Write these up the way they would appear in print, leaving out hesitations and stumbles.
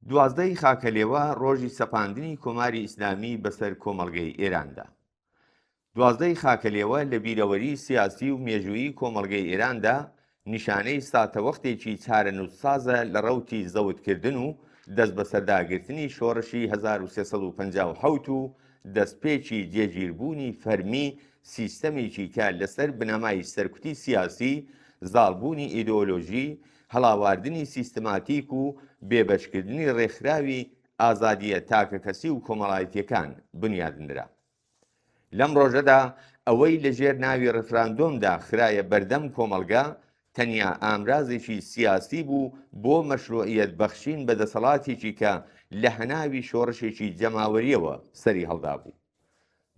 دوازدەی خاکەلێوە ڕۆژی سەپاندنی کۆماری ئیسلامی بەسەر کۆمەڵگەی ئێراندا. دوازدەی خاکەلێوە لە بیرەوەری سیاسی و مێژوویی کۆمەڵگەی ئێراندا نیشانەی ساتەوەختێکی چارەنووسسازە لە ڕەوتی زەوتکردن و دەست بەسەرداگرتنی شۆڕشی 1357 و دەستپێکی جێگیربوونی فەرمی سیستەمێکی کە لەسەر بنەمای سەرکوتی سیاسی، زاڵبوونی ئیدۆلۆژی، هەڵاواردنی سیستماتیک و بێبەشکردنی ڕێکخراوی ئازادیە تاکەکەسی و کۆمەڵایەتیەکان بنیادنرا. لەم ڕۆژەدا ئەوەی لەژێر ناوی ڕفراندۆمدا خرایە بەردەم کۆمەڵگە تەنیا ئامرازێکی سیاسی بوو بۆ مەشروعیەت بەخشین بە دەسەڵاتێکی کە لە هەناوی شۆڕشێکی جەماوەریەوە سەری هەڵدا بوو.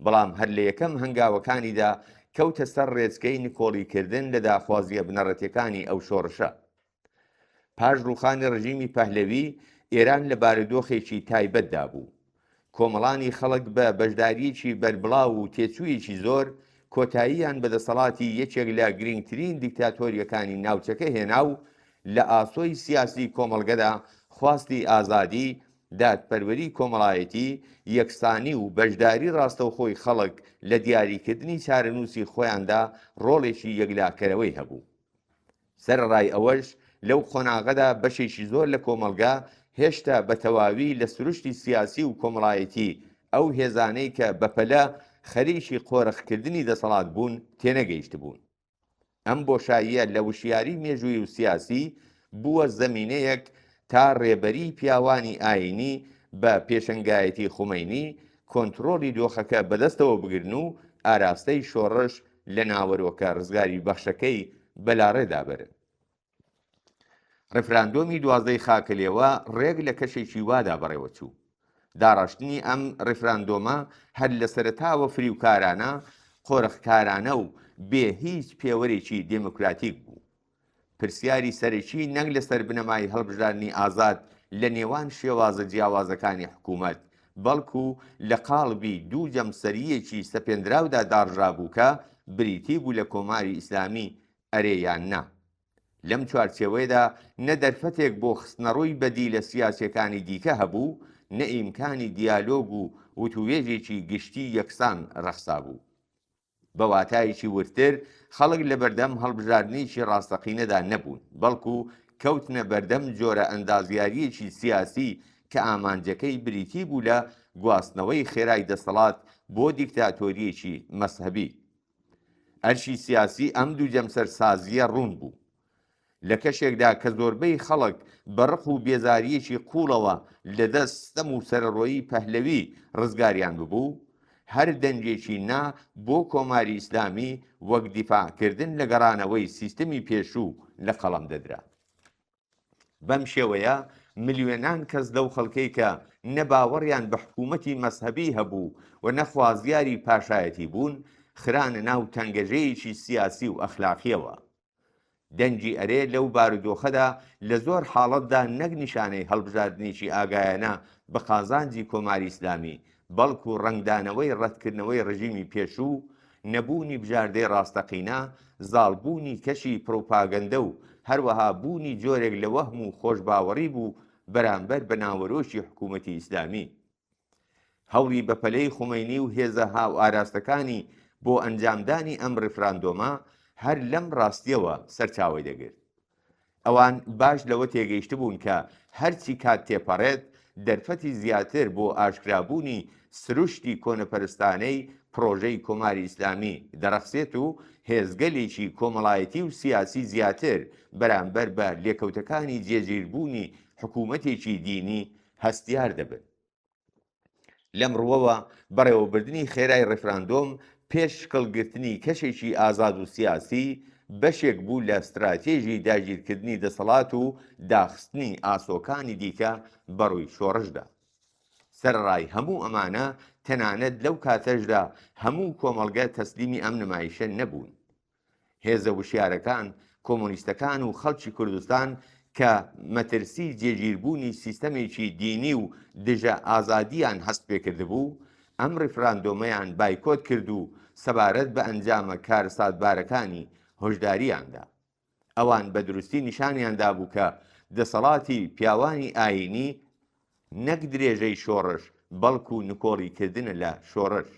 بەڵام هەر لە یەکەم هەنگاوەکانیدا کەوتە سەر ڕێچکەی نکۆڵیکردن لە داخوازیە بنەڕەتیەکانی ئەو شۆڕشە. پاش ڕووخانی ڕژیمی پەهلەوی ئێران لە بارودۆخێکی تایبەتدا بوو. کۆمەڵانی خەڵک بە بەشداریەکی بەربڵاو و تێچوویەکی زۆر کۆتاییان بە دەسەڵاتی یەکێک لە گرنگترین دیکتاتۆریەکانی ناوچەکە هێنا و لە ئاسۆی سیاسی کۆمەڵگەدا خواستی ئازادی، دادپەروەری کۆمەڵایەتی، یەکسانی و بەشداری ڕاستەوخۆی خەڵک لە دیاریکردنی چارەنووسی خۆیاندا ڕۆڵێکی یەکلاکەرەوەی هەبوو. سەرڕای ئەوەش لەو خۆناغەدا بەشێکی زۆر لە کۆمەڵگا هێشتا بە تەواوی لە سروشتی سیاسی و کۆمەڵایەتی ئەو هێزانەی کە بەپەلە خەریکی قۆرەخکردنی دەسەڵات بوون تێنەگەیشت بوون. ئەم بۆشاییە لە وشیاری مێژووی و سیاسی بووە زەمینەیەک تا ڕێبەری پیاوانی ئاینی بە پێشەنگایەتی خومەینی کۆنتڕۆلی دۆخەکە بەدەستەوە بگرن و ئاراستەی شۆڕش لە ناوەرۆکە ڕزگاری بەخشەکەی بەلاڕێدا برن. ڕفراندۆمی دوازدەی خاکەلێوە ڕێک لە کەشێکی وادا بەڕێوە چوو. داڕاشتنی ئەم ڕفراندۆمە هەر لە سەرەتاوە فریوکارانە، قۆرەخکارانە و بێ هیچ پێوەرێکی دێموکراتیک بوو. پرسیاری سەرەکی نەک لەسەر بنەمای هەڵبژاردننی ئازاد لە نێوان شێوازە جیاوازەکانی حکوومەت، بەڵکو لە قاڵبی دوو جەمسەریەکی سەپێنراودا داڕژابوو کە بریتی بوو لە کۆماری ئیسلامی ئەرێیان نا. لەم چوارچێوەیەدا نە دەرفەتێک بۆ خستنەڕووی بەدی لە سیاسەکانی دیکە هەبوو، نە ئیمکانی دیالۆگ و وتووێژێکی گشتی یەکسان ڕەخسا بوو. بە واتایەکی ورتر خەڵک لە بەردەم هەڵبژاردنێکی ڕاستەقینەدا نەبوون، بەڵکو کەوتنە بەردەم جۆرە ئەندازیاریەکی سیاسی کە ئامانجەکەی بریتی بوو لە گواستنەوەی خێرای دەسەڵات بۆ دیکتاتۆریەکی مەسهەبی. ئەرشی سیاسی ئەم دوو جەمسەر سازیە ڕوون بوو. لە کەشێکدا کە زۆربەی خەڵک بەڕق و بێزاریەکی قوڵەوە لەدەست ستەم و سەرڕۆیی پەهلەوی ڕزگاریان ببوو، هەر دەنجێکی نا بۆ کۆماری ئیسلامی وەک دیفاعکردن لە گەڕانەوەی سیستەمی پێشوو لە قەڵەم دەدرا. بەم شێوەیە ملیۆنان کەس لەو خەڵکەی کە نەباوەڕیان بە حکوومەتی مەسهەبی هەبوو و نەخوازیاری پاشایەتی بوون، خرانە ناو تەنگەژەیەکی سیاسی و ئەخلاقیەوە. دەنجی ئەرێ لەو بارودۆخەدا لە زۆر حاڵەتدا نەک نیشانەی هەڵبژاردنێکی ئاگایانە بە قازانجی کۆماری ئیسلامی، بەڵکو ڕنگدانەوەی ڕەتکردنەوەی ڕژیمی پێشوو، نەبوونی بژاردەی ڕاستەقینە، زاڵبوونی کەشی پرۆپاگەندە و هەروەها بوونی جۆرێک لە وەهم و خۆشباوەڕی بوو بەرامبەر بە ناوەرۆشی حکوومەتی ئیسلامی. هەوڵی بەپەلەی خومەینی و هێزە هاو ئاراستەکانی بۆ ئەنجامدانی ئەم ڕفراندۆمە هەر لەم ڕاستیەوە سەرچاوی دەگرت. ئەوان باش لەوە تێگەیشت بوون کە هەرچی کات تێپەڕێت دەرفەتی زیاتر بۆ ئاشکرابوونی سروشتی کۆنەپەرستانەی پرۆژەی کۆماری ئیسلامی دەرەخسێت و هێزگەلێکی کۆمەڵایەتی و سیاسی زیاتر بەرامبەر بە لێکەوتەکانی جێگیربوونی حکوومەتێکی دینی هەستیار دەبن. لەم ڕووەوە بەڕێوەبردننی خێرای ڕفراندۆم پێش شکڵگرتنی کەشێکی ئازاد و سیاسی بەشێک بوو لە استراتێژی داگیرکردنی دەسەڵات و داخستنی ئاسۆکانی دیکە بەڕووی شۆڕشدا. سەرڕای هەموو ئەمانە تەنانەت لەو کاتەشدا هەموو کۆمەڵگە تەسلیمی ئەم نمایشە نەبوون. هێزە وشیارەکان، کۆمۆنیستەکان و خەڵکی کوردستان کە مەترسی جێگیربوونی سیستەمێکی دینی و دژە ئازادیان هەست پێکردبوو، ئەم ڕفراندۆمەیان بایکۆت کرد و سەبارەت بە ئەنجامە کار سادبارەکانی هۆشداریاندا. ئەوان بە دروستی نیشانیاندا بوو کە دەسەڵاتی پیاوانی ئاینی نەک درێژەی شۆڕش بەڵکو و نکۆڵیکردنە لە شۆڕش.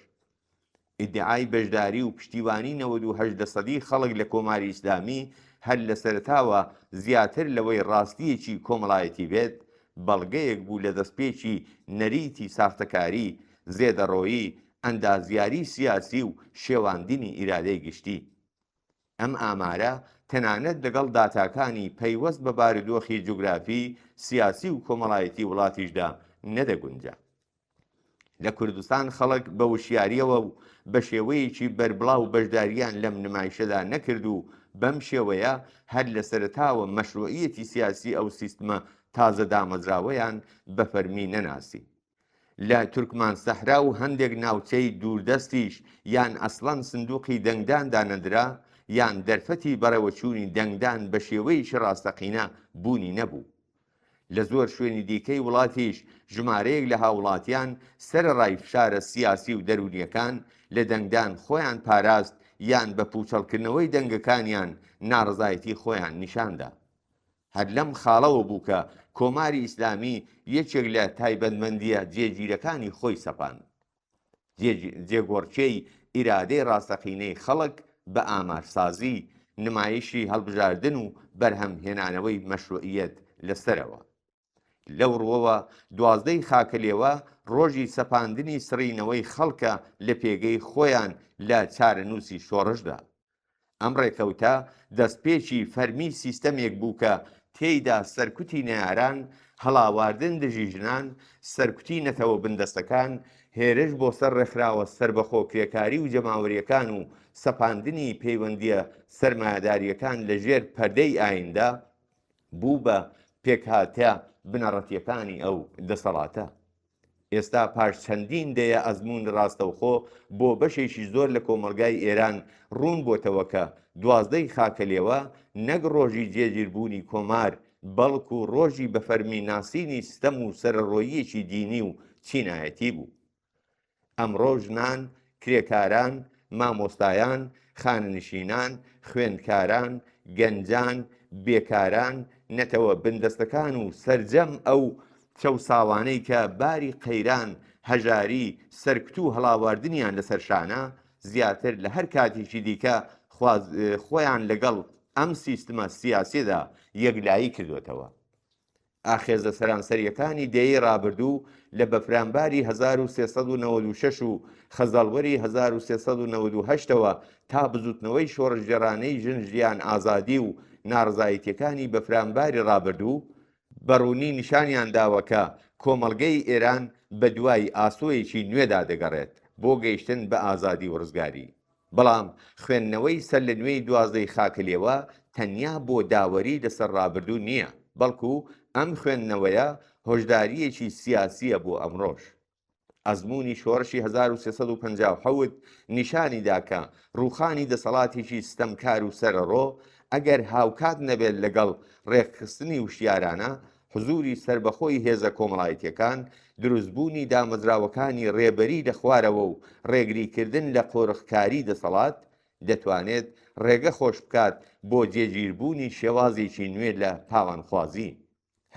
ئیدعای بەشداری و پشتیوانی 98% خەڵک لە کۆماری ئیسلامی هەر لە سەرتاوە زیاتر لەوەی ڕاستیەکی کۆمەڵایەتی بێت بەڵگەیەک بوو لە دەستپێکی نەریتی ساختەکاری، زێدەڕۆیی، ئەندازیاری سیاسی و شێواندنی ئیرادەی گشتی. ئەم ئامارە تەنانەت لەگەڵ داتاکانی پەیوەست بە بارودۆخی جوگرافی، سیاسی و کۆمەڵایەتی وڵاتیشدا نەدەگونجا. لە کوردستان خەڵک بە وشیاریەوە و بە شێوەیەکی بەربڵاو بەشداریان لەم نمایشەدا نەکرد و بەم شێوەیە هەر لە سەرتاوە مەشروعیەتی سیاسی ئەو سیستمە تازە دامەزراوەیان بە فەرمی نەناسی. لە تورکمان سەحرا و هەندێک ناوچەی دووردەستیش یان ئەسڵەن سندوقی دەنگدان دانەدرا یان دەرفەتی بەڕێوەچوونی دەنگدان بە شێوەیەکی ڕاستەقینە بوونی نەبوو. لە زۆر شوێنی دیکەی وڵاتیش ژمارەیەک لە هاوڵاتیان سەرڕای فشارە سیاسی و دەرونیەکان لە دەنگدان خۆیان پاراست یان بە پوچەڵکردنەوەی دەنگەکانیان ناڕزایەتی خۆیان نیشاندا. هەر لەم خاڵەوە بوو کە کۆماری ئیسلامی یەکێک لە تایبەتمەندیە جێگیرەکانی خۆی سەپاند. جێگۆڕکێی ئیرادەی ڕاستەقینەی خەڵک بە ئامارسازی، نمایشی هەڵبژاردن و بەرهەمهێنانەوەی مەشروعیەت لەسەرەوە. لەو ڕوەوە 12 خاکەلێوە ڕۆژی سەپاندنی سڕینەوەی خەڵکە لە پێگەی خۆیان لە چارەنووسی شۆڕشدا. ئەم ڕێکەوتە دەستپێکی فەرمی سیستەمێک بوو کە تێیدا سەرکوتی نەیاران، هەڵاواردن دژی ژنان، سەرکوتی نەتەوە بندەستەکان، هێرش بۆ سەر ڕێکخراوە سربەخۆ کرێکاری و جەماوەریەکان و سەپاندنی پەیوەندیە سەرمایەداریەکان لە ژێر پەردەی ئایندا بوو بە پێکهاتە بنەڕەتیەکانی ئەو دەسەڵاتە. ئێستا پاش چەندین دەیە ئەزمون ڕاستەوخۆ بۆ بەشێکی زۆر لە کۆمەلگای ئێران ڕوون بۆتەوە کە 12 خاکەلێوە نەک ڕۆژی جێگیربوونی کۆمار بەڵکو ڕۆژی بە فەرمی ناسینی ستەم و سەرڕۆییەکی دینی و چینایەتی بوو. ئەمڕۆ ژنان، کرێکاران، مامۆستایان، خانەنشینان، خوێندکاران، گەنجان، بێکاران، نەتەوە بندەستەکان و سەرجەم ئەو چەوساوانەی کە باری قەیران، هەژاری، سەرکوت و هەڵاواردنیان لەسەر شانە زیاتر لە هەر کاتێکی دیکە خۆیان لەگەڵ ئەم سیستمە سیاسیدا یەکلایی کردوێتەوە. ئاخێزە سەرانسەریەکانی دێی ڕابردوو لە بەفرانباری 1396 و خەزەڵوەری 1398ەوە تا بزوتنەوەی شۆڕژگەڕانەی ژن ژیان ئازادی و ناڕزایەتیەکانی بەفرانباری ڕابردوو بەڕوونی نیشانیان داوە کە کۆمەڵگەی ئێران بە دوای ئاسۆیەکی نوێدا دەگەڕێت بۆ گەیشتن بە ئازادی و ڕزگاری. بەڵام خوێندنەوەی سەر لە نوێی 12 خاکەلێوە تەنیا بۆ داوەری لەسەر ڕابردوو نییە، بەڵکو ئەم خوێندنەوەیە هۆشداریەکی سیاسیە بۆ ئەمڕۆژ. ئەزمموی شۆڕشی 1357 نیشانی داکە ڕووخانی دەسەڵاتێکی ستەمکار و سەرڕۆ ئەگەر هاوکات نەبێت لەگەڵ ڕێکخستنی وشیارانە، حزوری سربەخۆی هێزە کۆمەڵایەتیەکان، دروستبوونی دامەزراوەکانی ڕێبەری لە خوارەوە و ڕێگریکردن لە قۆرغکاری دەسەڵات دەتوانێت ڕێگە خۆش بکات بۆ جێگیربوونی شێوازێکی نوێ لە تاوانخوازی.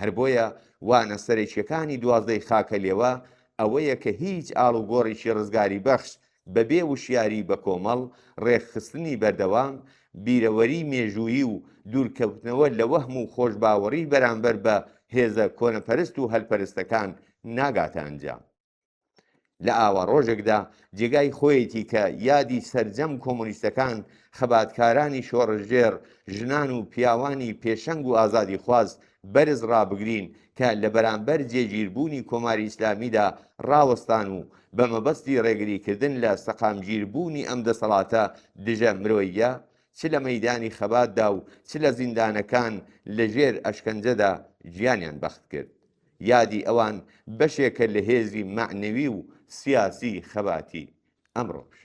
هەر بۆیە وانە سەرێکیەکانی 12 خاکەلێوە ئەوەیە کە هیچ ئاڵوگۆڕێکی ڕزگاری بەخش بەبێ وشیاری بە کۆمەڵ، ڕێکخستنی بەردەوام، بیرەوەری مێژوویی و دوورکەوتنەوە لە وەهم و خۆشباوەڕی بەرامبەر بە هێزە کۆنەپەرست و هەلپەرستەکان ناگاتە ئەنجام. لە ئاوا ڕۆژێکدا جێگای خۆیەتی کە یادی سەرجەم کۆمۆنیستەکان، خەباتکارانی شۆڕژێر، ژنان و پیاوانی پێشەنگ و ئازادی خواز بەرز ڕابگرین کە لە بەرامبەر جێگیربوونی کۆماری ئیسلامیدا ڕاوەستان و بە مەبەستی ڕێگریکردن لە سەقامگیربوونی ئەم دەسەڵاتە دژە مرۆییە، چ لە مەیدانی خەباتدا و چ لە زیندانەکان لە ژێر ئەشکەنجەدا گیانیان بەخت کرد. یادی ئەوان بەشێکە لە هێزی معنەوی و سیاسی خەباتی ئەمڕۆژ.